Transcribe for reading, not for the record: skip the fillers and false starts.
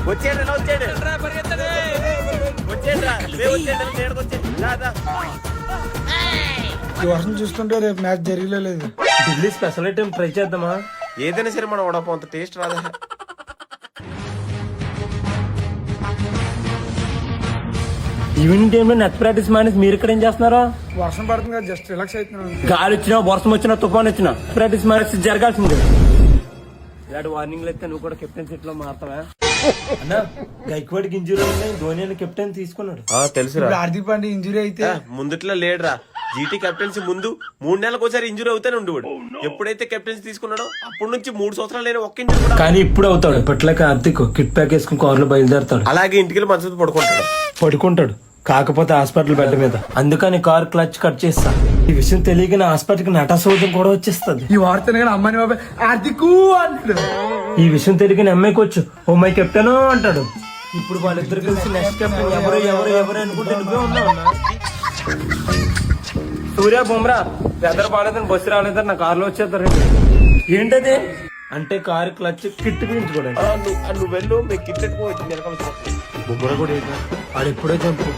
వచ్చేయండి ఈ వర్షం చూస్తుంటే రేపు మ్యాచ్ జరిగలేదు. ఢిల్లీ స్పెషల్ ఐటమ్ ట్రై చేద్దామా? ఏదైనా సరే మనం వడపో అంత టేస్ట్ రాదా? ఈవినింగ్ టైంలో నెట్ ప్రాక్టీస్ మానేసి మీరు ఇక్కడ ఏం చేస్తున్నారా? వర్షం పడుతుంది కదా, జస్ట్ రిలాక్స్ అవుతున్నాను. గాలి వచ్చినా వర్షం వచ్చినా తుఫాన్ వచ్చినా ప్రాక్టీస్ మానేసి జరగాల్సిందే. ఇలాంటి వార్నింగ్లు అయితే నువ్వు కూడా కెప్టెన్ సీట్ లో మారుతావా? అన్నా గైక్వాడ్కి ఇంజూరీ ఉన్నాయి, ధోని అని కెప్టెన్ తీసుకున్నాడు. తెలుసురా. హార్దిక్ పాండ్యా ఇంజురీ అయితే ముందుట్లో లేడురా. జీటీ కెప్టెన్సీ ముందు 3 నెలలకు ఒకసారి ఇంజూరీ అవుతానే ఉండేవాడు. ఎప్పుడైతే కెప్టెన్సీ తీసుకున్నాడో అప్పటి నుంచి 3 సంవత్సరాలు లేని ఒక్క ఇంజూరీ కూడా. కానీ ఇప్పుడు అవుతాడు. ఇప్పట్లోకి హార్దిక్ కిట్ ప్యాక్ వేసుకుని కారులో బయలుదేరతాడు. అలాగే ఇంటికి మంచం పడుకుంటాడు, కాకపోతే హాస్పిటల్ బెడ్ మీద. అందుకని కార్ క్లచ్ కట్ చేస్తా. ఈ విషయం తెలియగానే హాస్పిటల్ కి నటసౌద్యం కూడా వచ్చేస్తుంది. ఈ వార్త అమ్మాయి బాబాయ్ హార్దిక్ అంటాడు. ఈ విషయం తెలియగానే అమ్మాయికి వచ్చు ఓ మై కెప్టెన్ అంటాడు. ఇప్పుడు వాళ్ళిద్దరు కలిసి నెక్స్ట్ కెప్టెన్ ఎవరు ఎవరు ఎవరు అనుకుంటే నువ్వే ఉన్నావు. సూర్య బుమ్రా వెదర్ బాగాలేదని బస్సు రాలేదని నా కారులో వచ్చేస్తారు. ఏంటది అంటే కారు క్లచ్ కిట్ గురించి కూడా నువ్వు వెళ్ళు, మీకు కిట్ బుమ్రా కూడా ఆడు ఎప్పుడో చంపు